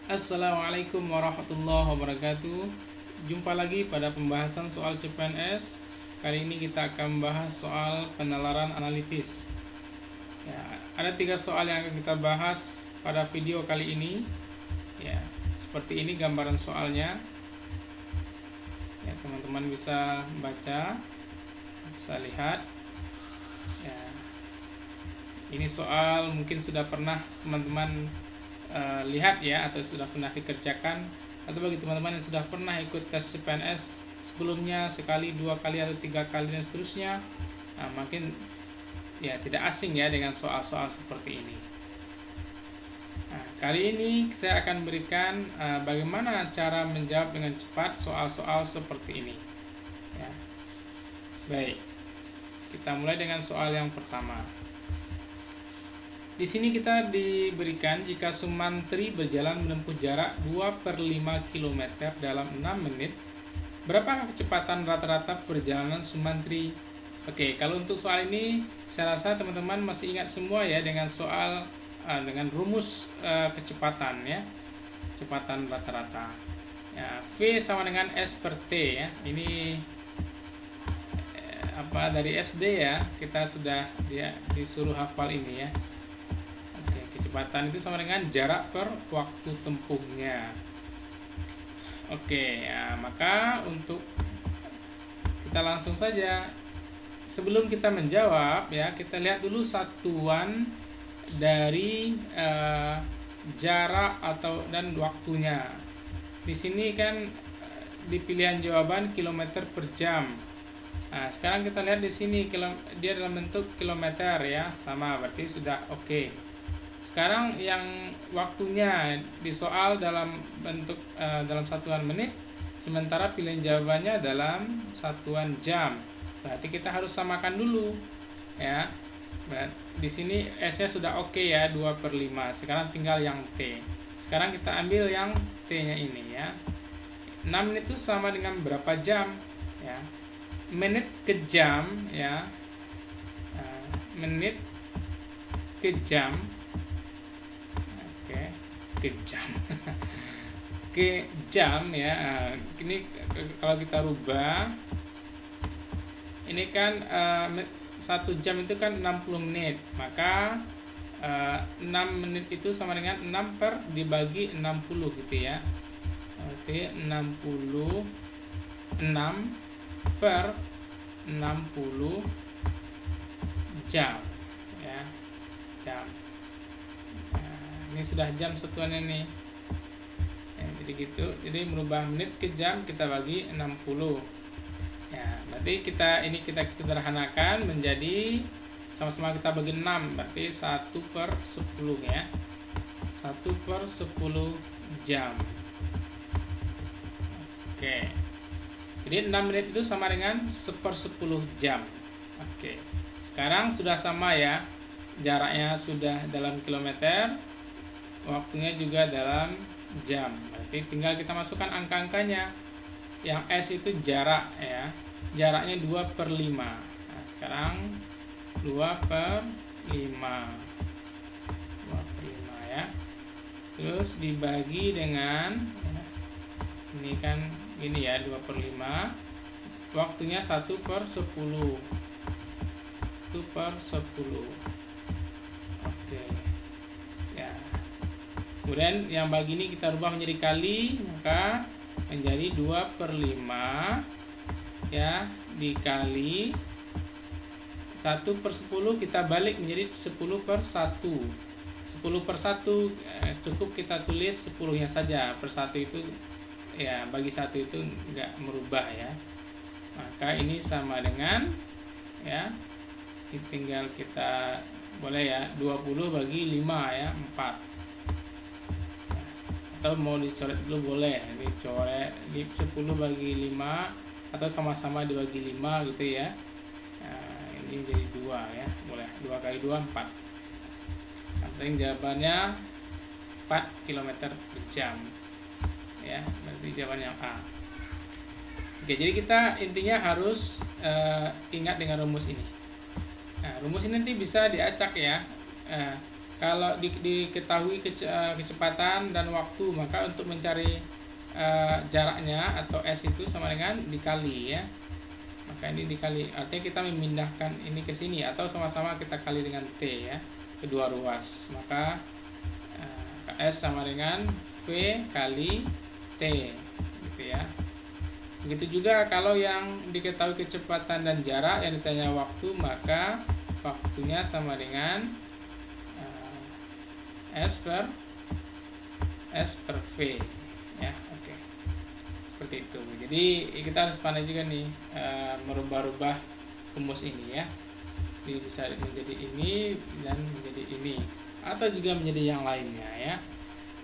Assalamualaikum warahmatullahi wabarakatuh. Jumpa lagi pada pembahasan soal CPNS. Kali ini kita akan membahas soal penalaran analitis. Ya, ada 3 soal yang akan kita bahas pada video kali ini. Ya, seperti ini gambaran soalnya. Ya, teman-teman bisa baca, bisa lihat. Ya, ini soal mungkin sudah pernah teman-teman lihat ya, atau sudah pernah dikerjakan, atau bagi teman-teman yang sudah pernah ikut tes CPNS sebelumnya sekali, 2 kali, atau 3 kali dan seterusnya, makin ya tidak asing ya dengan soal-soal seperti ini. Kali ini saya akan berikan bagaimana cara menjawab dengan cepat soal-soal seperti ini ya. Baik, kita mulai dengan soal yang pertama. Di sini kita diberikan jika Sumantri berjalan menempuh jarak 2/5 km dalam 6 menit, berapakah kecepatan rata-rata perjalanan Sumantri? Oke, kalau untuk soal ini saya rasa teman-teman masih ingat semua ya dengan soal dengan rumus kecepatan ya, kecepatan rata-rata. Ya, V sama dengan S per T ya. Ini dari SD ya, kita sudah disuruh hafal ini ya. Kecepatan itu sama dengan jarak per waktu tempuhnya. Oke, ya, maka untuk kita langsung saja, sebelum kita menjawab ya, kita lihat dulu satuan dari jarak atau dan waktunya. Di sini kan di pilihan jawaban kilometer per jam. Nah, sekarang kita lihat di sini dia dalam bentuk kilometer ya, sama, berarti sudah oke. Sekarang yang waktunya di soal dalam bentuk dalam satuan menit, sementara pilihan jawabannya dalam satuan jam. Berarti kita harus samakan dulu ya. Di sini S-nya sudah oke ya, 2/5. Sekarang tinggal yang T. Sekarang kita ambil yang T-nya ini ya. 6 menit itu sama dengan berapa jam ya? Menit ke jam ya. Menit ke jam. Ke jam ke jam ya. Ini kalau kita rubah, ini kan 1 jam itu kan 60 menit, maka 6 menit itu sama dengan 6 per dibagi 60 gitu ya. Berarti 66 per 60 jam ya, jam. Ini sudah jam satuannya nih ya, jadi gitu. Jadi merubah menit ke jam kita bagi 60 ya. Berarti kita sederhanakan menjadi sama-sama kita bagi 6, berarti 1/10 ya, 1/10 jam. Oke, jadi 6 menit itu sama dengan 1/10 jam. Oke, sekarang sudah sama ya, jaraknya sudah dalam kilometer, waktunya juga dalam jam. Berarti tinggal kita masukkan angka-angkanya. Yang S itu jarak ya, jaraknya 2/5. Nah, sekarang 2/5 ya. Terus dibagi dengan ya, ini kan ini ya, 2/5. Waktunya 1/10. 1/10. Oke ya. Kemudian yang bagi ini kita rubah menjadi kali, maka menjadi 2/5 ya, dikali 1/10, kita balik menjadi 10/1. 10/1 cukup kita tulis 10-nya saja, per 1 itu ya, bagi 1 itu enggak merubah ya. Maka ini sama dengan ya, tinggal kita boleh ya, 20 bagi 5 ya, 4. Atau mau dicoret dulu boleh, ini coret di 10 bagi 5 atau sama-sama dibagi 5 gitu ya. Nah, ini jadi 2 ya, boleh 2 kali 2 4. Yang penting jawabannya 4 km per jam ya, berarti jawaban yang A. Oke, jadi kita intinya harus ingat dengan rumus ini. Nah, rumus ini nanti bisa diacak ya. Kalau diketahui kecepatan dan waktu, maka untuk mencari jaraknya atau S itu sama dengan dikali ya. Maka ini dikali, artinya kita memindahkan ini ke sini atau sama-sama kita kali dengan T ya, kedua ruas. Maka S sama dengan V kali T gitu ya. Begitu juga kalau yang diketahui kecepatan dan jarak, yang ditanya waktu, maka waktunya sama dengan S per V ya. Oke. Seperti itu. Jadi kita harus pandai juga nih merubah-rubah rumus ini ya. Jadi bisa menjadi ini dan menjadi ini, atau juga menjadi yang lainnya ya.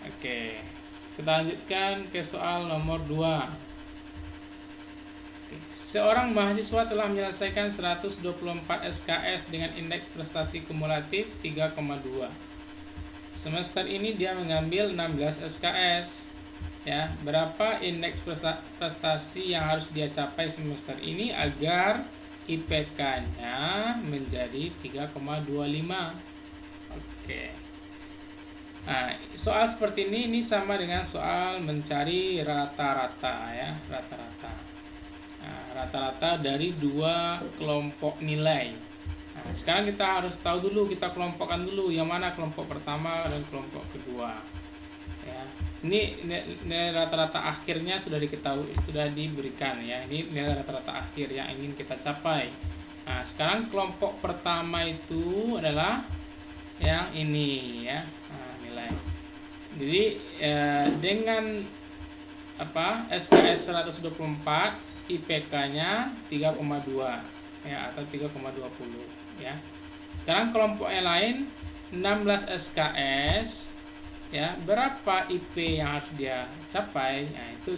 Oke. Kita lanjutkan ke soal nomor 2. Seorang mahasiswa telah menyelesaikan 124 SKS dengan indeks prestasi kumulatif 3,2. Semester ini dia mengambil 16 SKS. Ya, berapa indeks prestasi yang harus dia capai semester ini agar IPK-nya menjadi 3,25? Oke. Nah, soal seperti ini sama dengan soal mencari rata-rata ya, rata-rata. Rata-rata dari dua kelompok nilai. Nah, sekarang kita harus tahu dulu, kita kelompokkan dulu yang mana kelompok pertama dan kelompok kedua. Ya, ini nilai rata-rata akhirnya sudah diketahui, sudah diberikan ya. Ini nilai rata-rata akhir yang ingin kita capai. Nah, sekarang kelompok pertama itu adalah yang ini ya, nilai. Jadi dengan SKS 124 IPK-nya 3,2 ya, atau 3,20 ya. Sekarang kelompok yang lain 16 SKS ya, berapa IP yang harus dia capai? Nah, itu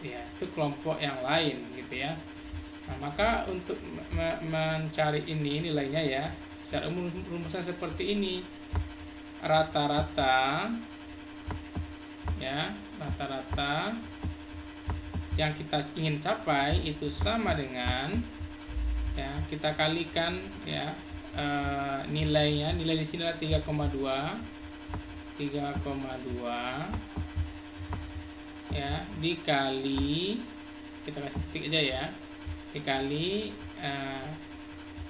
ya, itu kelompok yang lain gitu ya. Nah, maka untuk mencari ini nilainya ya, secara umum rumusnya seperti ini. Rata-rata ya, rata-rata yang kita ingin capai itu sama dengan ya, kita kalikan ya nilainya, nilai di sini adalah 3,2 ya, dikali, kita kasih titik aja ya, dikali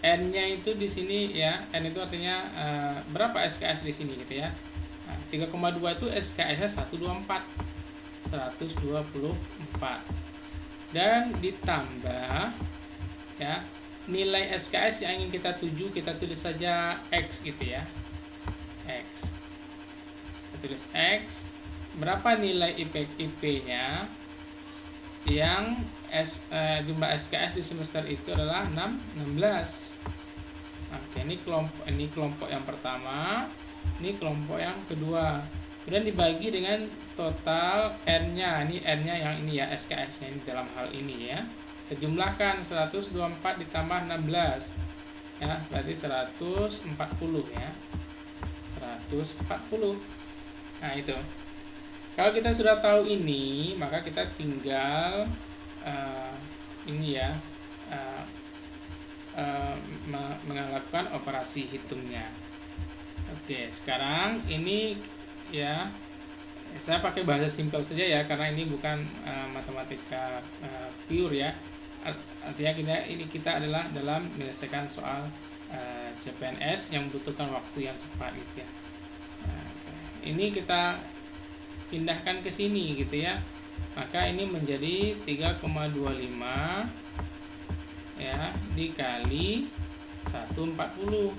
N-nya itu di sini ya, N itu artinya berapa SKS di sini gitu ya. Nah, 3,2 itu SKS-nya 124 dan ditambah ya nilai SKS yang ingin kita tuju, kita tulis saja X gitu ya, X, kita tulis X. Berapa nilai IP-nya? Yang jumlah SKS di semester itu adalah 16. Oke, ini kelompok yang pertama, ini kelompok yang kedua. Kemudian dibagi dengan total N-nya, ini N-nya yang ini ya, SKS-nya ini dalam hal ini ya. Dijumlahkan 124 ditambah 16 ya, berarti 140 ya, 140. Nah, itu kalau kita sudah tahu ini, maka kita tinggal ini ya, melakukan operasi hitungnya. Oke, sekarang ini ya, saya pakai bahasa simpel saja ya, karena ini bukan matematika pure ya. Artinya kita adalah dalam menyelesaikan soal CPNS yang membutuhkan waktu yang cepat gitu ya. Ini kita pindahkan ke sini gitu ya, maka ini menjadi 3,25 ya, dikali 140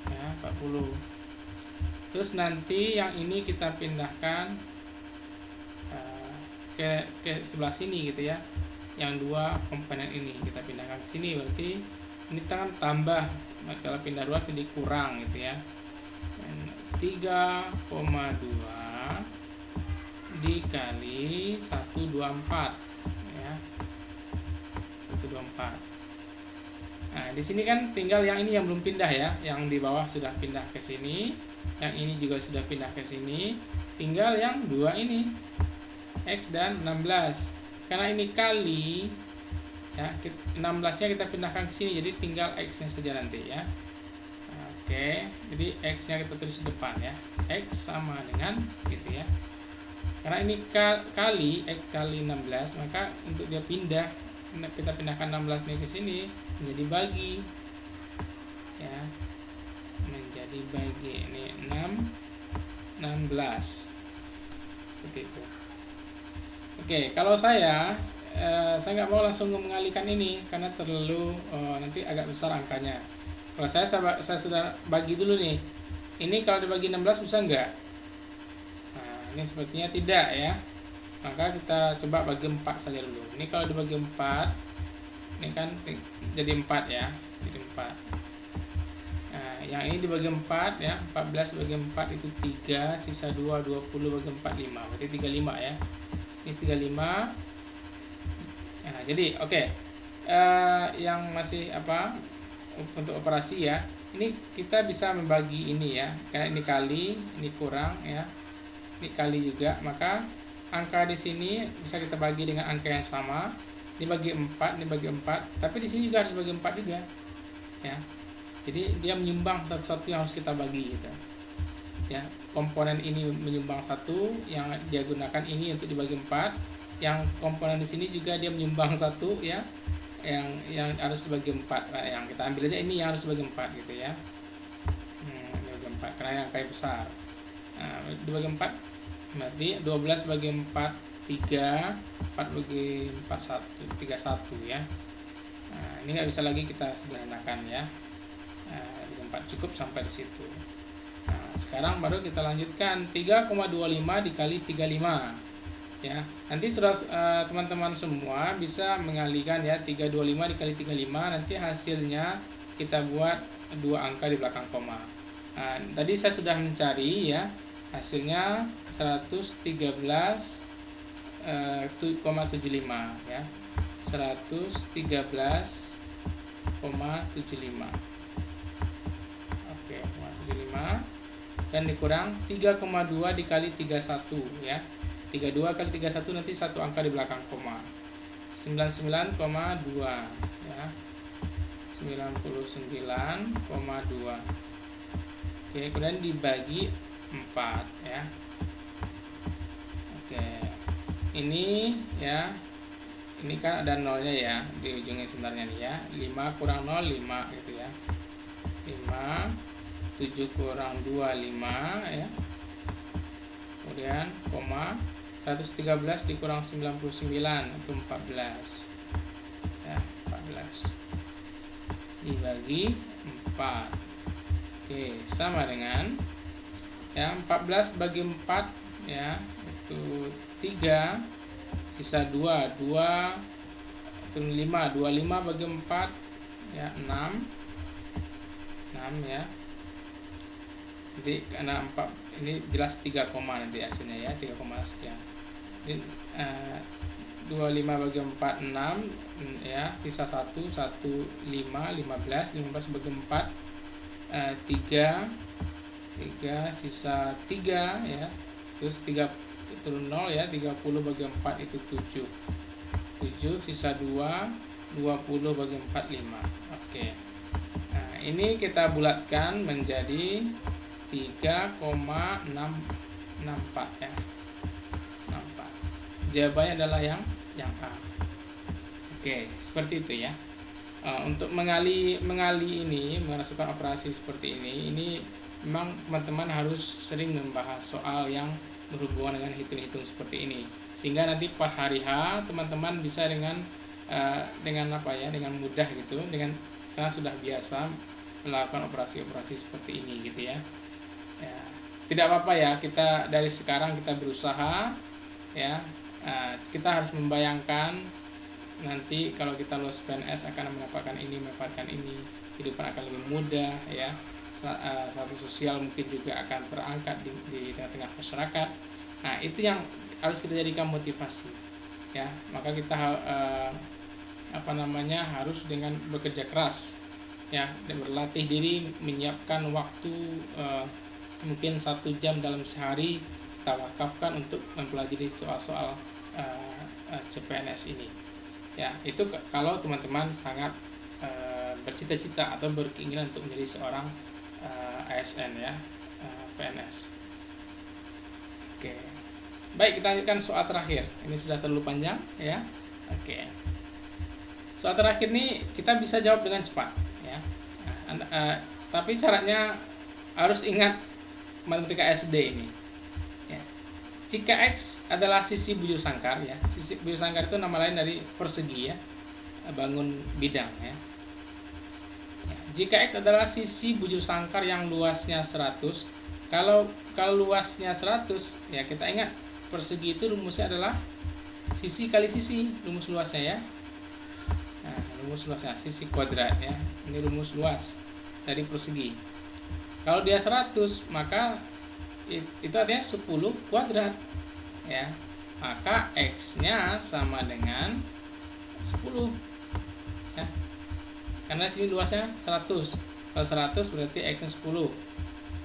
ya, 40. Terus nanti yang ini kita pindahkan ke sebelah sini gitu ya, yang dua komponen ini kita pindahkan ke sini, berarti ini kan tambah, kalau pindah dua jadi kurang gitu ya. 3,2 dikali 124 ya, 124. Nah, di sini kan tinggal yang ini yang belum pindah ya, yang di bawah sudah pindah ke sini, yang ini juga sudah pindah ke sini, tinggal yang dua ini, X dan 16. Karena ini kali ya, 16-nya kita pindahkan ke sini, jadi tinggal X-nya saja nanti ya. Nah, Oke, jadi X nya kita tulis di depan ya. X sama dengan gitu ya. Karena ini kali X kali 16, maka untuk dia pindah, kita pindahkan 16 nih ke sini, menjadi bagi ya, menjadi bagi. Ini 6 16 seperti itu. Oke, kalau saya nggak mau langsung mengalihkan ini karena terlalu nanti agak besar angkanya. Kalau saya sudah bagi dulu nih. Ini kalau dibagi 16 bisa nggak? Nah, ini sepertinya tidak ya. Maka kita coba bagi 4 saja dulu. Ini kalau dibagi 4, ini kan jadi 4 ya. Jadi 4. Nah, yang ini dibagi 4 ya. 14 bagi 4 itu 3, sisa 2, 20 bagi 4 5. Berarti 35 ya. Ini 35. Nah, jadi oke. Yang masih apa? Untuk operasi ya, ini kita bisa membagi ini ya, karena ini kali, ini kurang ya, ini kali juga, maka angka di sini bisa kita bagi dengan angka yang sama. Ini bagi 4, ini bagi 4, tapi di sini juga harus bagi 4 juga ya. Jadi dia menyumbang satu-satu yang harus kita bagi gitu ya. Komponen ini menyumbang satu, yang dia gunakan ini untuk dibagi 4, yang komponen di sini juga dia menyumbang satu ya, yang harus dibagi 4. Nah, yang kita ambil aja ini yang harus dibagi 4 gitu ya. Dibagi 4 karena yang kayak besar. Nah, dibagi 4 berarti 12 bagi 4 3, 4 bagi 4 1, 31 ya. Nah, ini nggak bisa lagi kita sederhanakan ya. Dibagi 4 cukup sampai di situ. Nah, sekarang baru kita lanjutkan 3,25 dikali 35. Ya, nanti teman-teman semua bisa mengalihkan ya, 325 dikali 35, nanti hasilnya kita buat dua angka di belakang koma. Nah, tadi saya sudah mencari ya, hasilnya 113,75 ya, 113,75. Oke, 0,75 dan dikurang 3,2 dikali 31 ya. 32 kali 31 nanti satu angka di belakang koma, 99,2 ya, 99,2. Oke, kemudian dibagi 4 ya. Oke, ini ya, ini kan ada nolnya ya di ujungnya sebenarnya nih ya. 5 kurang 0 5 gitu ya. 5, 7 kurang 2 5 ya. Kemudian koma, 113 dikurang 99 itu 14 ya, 14 dibagi 4. Oke, sama dengan ya, 14 bagi 4 ya, itu 3, sisa 2 itu 5, 25 bagi 4 ya, 6 ya. Jadi karena 4 ini jelas 3 koma nanti hasilnya ya, 3 koma sekian. Ini 25 bagi 4 6 ya, sisa 1 1 5 15 bagi 4 3 sisa 3 ya, terus 3 turun 0 ya, 30 bagi 4 itu 7 sisa 2 20 bagi 4 5. Oke, nah ini kita bulatkan menjadi 3,664 ya. 64. Jawabannya adalah yang A. Oke, seperti itu ya. Untuk mengali ini, memasukkan operasi seperti ini memang teman-teman harus sering membahas soal yang berhubungan dengan hitung-hitung seperti ini, sehingga nanti pas hari H teman-teman bisa dengan apa ya, dengan mudah gitu, karena sudah biasa melakukan operasi-operasi seperti ini gitu ya. Ya, tidak apa-apa ya, kita dari sekarang kita berusaha ya. Kita harus membayangkan nanti kalau kita lulus PNS akan mendapatkan ini, kehidupan akan lebih mudah ya. Status sosial mungkin juga akan terangkat di tengah masyarakat. Nah, itu yang harus kita jadikan motivasi ya. Maka kita harus dengan bekerja keras ya, dan berlatih diri, menyiapkan waktu mungkin 1 jam dalam sehari kita wakafkan untuk mempelajari soal-soal CPNS ini ya. Itu kalau teman-teman sangat bercita-cita atau berkeinginan untuk menjadi seorang ASN ya, PNS. Oke. Baik, kita lanjutkan soal terakhir. Ini sudah terlalu panjang ya. Oke. Soal terakhir ini kita bisa jawab dengan cepat ya. Tapi syaratnya harus ingat matematika SD ini. Ya. Jika X adalah sisi bujur sangkar ya. Sisi bujur sangkar itu nama lain dari persegi ya. Bangun bidang ya. Jika X adalah sisi bujur sangkar yang luasnya 100, kalau luasnya 100 ya, kita ingat persegi itu rumusnya adalah sisi kali sisi, rumus luasnya ya. Nah, rumus luasnya sisi kuadrat ya. Ini rumus luas dari persegi. Kalau dia 100, maka itu artinya 10 kuadrat ya. Maka X-nya sama dengan 10 ya. Karena sini luasnya 100. Kalau 100 berarti X-nya 10.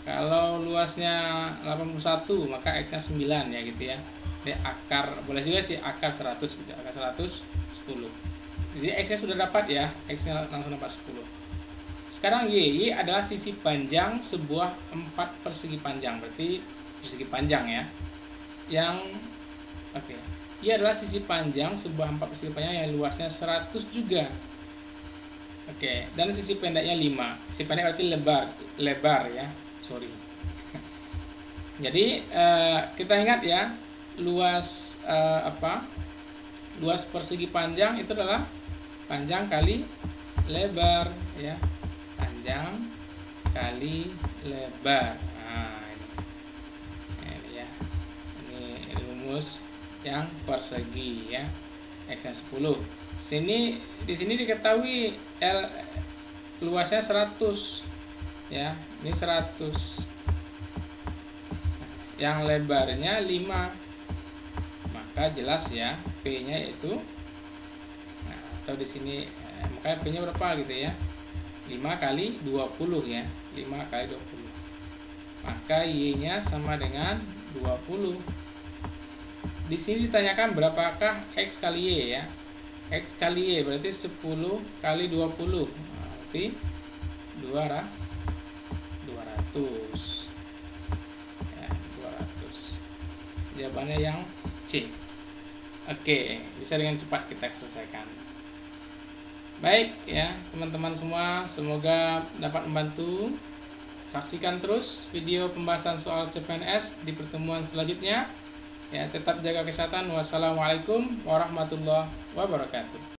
Kalau luasnya 81, maka X-nya 9 ya gitu ya. Jadi akar, boleh juga sih akar 100 gitu. Akar 100 10. Jadi X-nya sudah dapat ya. X-nya langsung dapat 10. Sekarang Y adalah sisi panjang sebuah 4 persegi panjang. Berarti persegi panjang ya. Yang oke. Y adalah sisi panjang sebuah 4 persegi panjang yang luasnya 100 juga. Oke, dan sisi pendeknya 5. Sisi pendek berarti lebar ya. Sorry. Jadi kita ingat ya, luas luas persegi panjang itu adalah panjang kali lebar ya. Panjang kali lebar. Nah, ini ya. Ini rumus yang persegi ya. X-nya 10. Di sini diketahui luasnya 100 ya. Ini 100. Yang lebarnya 5. Maka jelas ya, P-nya yaitu atau di sini makanya P-nya berapa gitu ya. 5 kali 20 ya. 5 kali 20. Maka Y-nya sama dengan 20. Di sini ditanyakan berapakah X kali Y ya. X kali Y berarti 10 kali 20. Berarti 200. Ya, 200. Jawabannya yang C. Oke, bisa dengan cepat kita selesaikan. Baik ya, teman-teman semua, semoga dapat membantu. Saksikan terus video pembahasan soal CPNS di pertemuan selanjutnya. Ya, tetap jaga kesehatan. Wassalamualaikum warahmatullahi wabarakatuh.